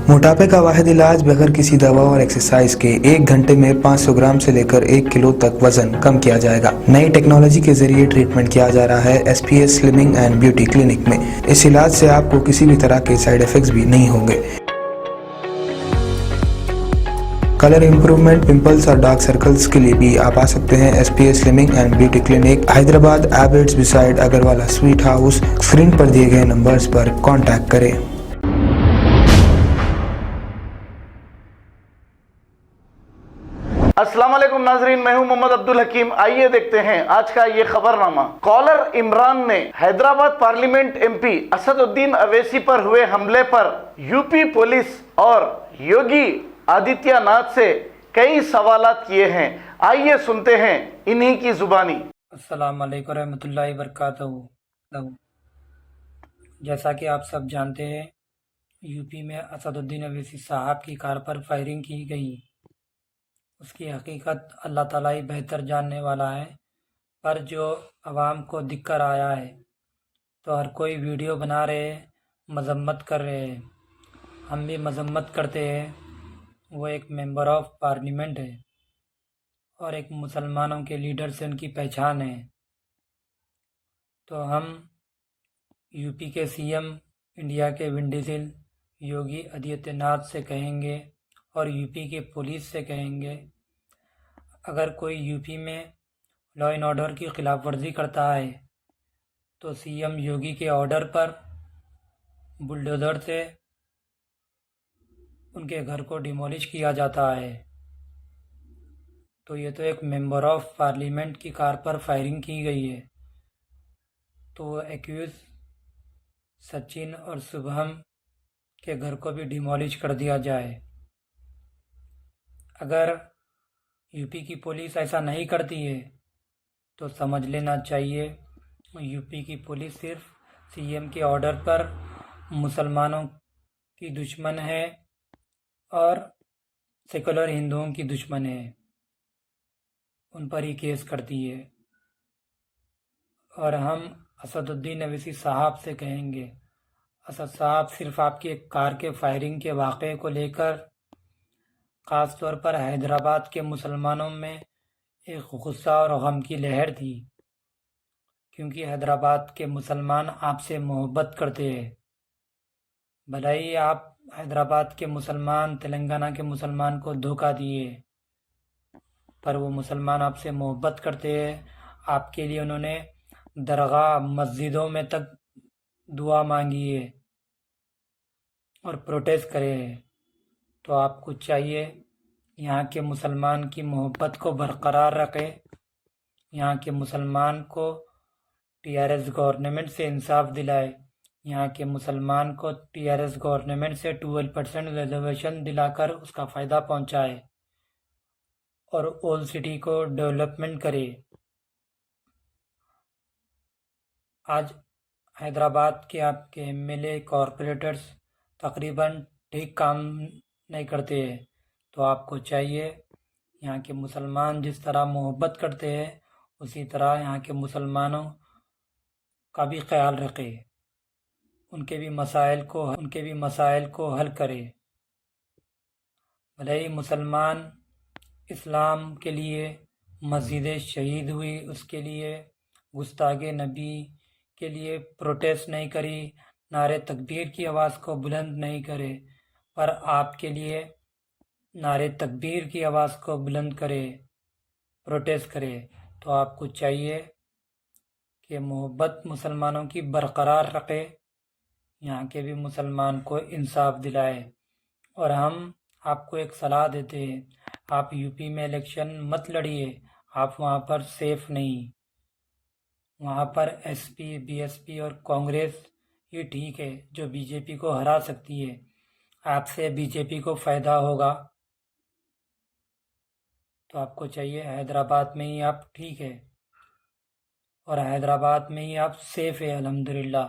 मोटापे का वाहिद इलाज बगैर किसी दवा और एक्सरसाइज के 1 घंटे में 500 ग्राम से लेकर 1 किलो तक वजन कम किया जाएगा। नई टेक्नोलॉजी के जरिए ट्रीटमेंट किया जा रहा है SPS slimming and beauty clinic में। इस इलाज से आपको किसी भी तरह के साइड इफेक्ट्स भी नहीं होंगे। कलर इंप्रूवमेंट, पिंपल्स और डार्क सर्कल्स के लिए भी आप आ सकते हैं SPS slimming and beauty clinic, Hyderabad, एबर्ट्स beside Agarwala sweet house. Screen पर दिए गए नंबर्स पर कॉन्टैक्ट करें। अस्सलाम वालेकुम नाजरीन, मैं हूं मोहम्मद अब्दुल हकीम। आइए देखते हैं आज का ये खबरनामा। कॉलर इमरान ने हैदराबाद पार्लियामेंट MP असदुद्दीन अवैसी पर हुए हमले पर यूपी पुलिस और योगी आदित्यनाथ से कई सवालात किए हैं। आइए सुनते हैं इन्हीं की जुबानी। अस्सलाम वालेकुम रहमतुल्लाहि वबरकातुहू। जैसा कि आप सब जानते हैं, यूपी में असदुद्दीन अवैसी साहब की कार पर फायरिंग की गई। उसकी हकीकत अल्लाह ताला ही बेहतर जानने वाला है, पर जो आवाम को दिक्कत आया है तो हर कोई वीडियो बना रहे हैं, मजम्मत कर रहे हैं। हम भी मजम्मत करते हैं। वो एक मेंबर ऑफ पार्लियामेंट है और एक मुसलमानों के लीडर से उनकी पहचान है। तो हम यूपी के CM, इंडिया के विंडीसिल योगी आदित्यनाथ से कहेंगे और यूपी के पुलिस से कहेंगे, अगर कोई यूपी में लॉ एंड ऑर्डर की खिलाफ वर्जी करता है तो CM योगी के ऑर्डर पर बुलडोज़र से उनके घर को डिमोलिश किया जाता है। तो ये तो एक मेंबर ऑफ पार्लियामेंट की कार पर फायरिंग की गई है, तो एक्यूज सचिन और शुभम के घर को भी डिमोलिश कर दिया जाए। अगर यूपी की पुलिस ऐसा नहीं करती है तो समझ लेना चाहिए यूपी की पुलिस सिर्फ CM के ऑर्डर पर मुसलमानों की दुश्मन है और सेकुलर हिंदुओं की दुश्मन है, उन पर ही केस करती है। और हम असदुद्दीन अवैसी साहब से कहेंगे, असद साहब, सिर्फ आपकी एक कार के फायरिंग के वाक़े को लेकर ख़ास तौर पर हैदराबाद के मुसलमानों में एक गुस्सा और गम की लहर थी, क्योंकि हैदराबाद के मुसलमान आपसे मोहब्बत करते हैं। भले ही आप हैदराबाद के मुसलमान तेलंगाना के मुसलमान को धोखा दिए, पर वो मुसलमान आपसे मोहब्बत करते हैं। आपके लिए उन्होंने दरगाह, मस्जिदों में तक दुआ मांगी है और प्रोटेस्ट करे हैं। तो आपको चाहिए यहाँ के मुसलमान की मोहब्बत को बरकरार रखें, यहाँ के मुसलमान को TRS गवर्नमेंट से इंसाफ दिलाए, यहाँ के मुसलमान को TRS गवर्नमेंट से 12% रिजर्वेशन दिलाकर उसका फ़ायदा पहुँचाए और ओल्ड सिटी को डेवलपमेंट करे। आज हैदराबाद के आपके MLA, कॉरपोरेटर्स तकरीबन ठीक काम नहीं करते हैं। तो आपको चाहिए यहाँ के मुसलमान जिस तरह मोहब्बत करते हैं उसी तरह यहाँ के मुसलमानों का भी ख्याल रखें, उनके भी मसाइल को हल करें। भले ही मुसलमान इस्लाम के लिए मस्जिदें शहीद हुई, उसके लिए गुस्तागे नबी के लिए प्रोटेस्ट नहीं करी, नारे तकबीर की आवाज़ को बुलंद नहीं करे, पर आपके लिए नारे तकबीर की आवाज़ को बुलंद करे, प्रोटेस्ट करे। तो आपको चाहिए कि मोहब्बत मुसलमानों की बरकरार रखे, यहाँ के भी मुसलमान को इंसाफ दिलाए। और हम आपको एक सलाह देते हैं, आप यूपी में इलेक्शन मत लड़िए, आप वहाँ पर सेफ नहीं। वहाँ पर SP, BSP और कांग्रेस ही ठीक है जो BJP को हरा सकती है। आपसे BJP को फ़ायदा होगा। तो आपको चाहिए हैदराबाद में ही आप ठीक है और हैदराबाद में ही आप सेफ़ है अल्हम्दुलिल्लाह।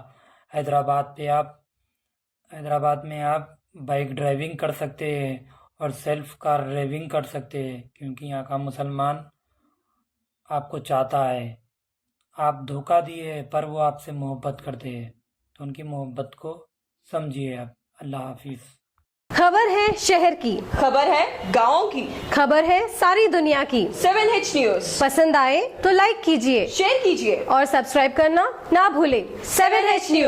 हैदराबाद में आप बाइक ड्राइविंग कर सकते हैं और सेल्फ कार ड्राइविंग कर सकते हैं, क्योंकि यहाँ का मुसलमान आपको चाहता है। आप धोखा दिए हैं पर वो आपसे मोहब्बत करते हैं, तो उनकी मोहब्बत को समझिए आप। अल्लाह हाफिज़। खबर है शहर की, खबर है गाँव की, खबर है सारी दुनिया की। 7H न्यूज पसंद आए तो लाइक कीजिए, शेयर कीजिए और सब्सक्राइब करना ना भूले। 7H news.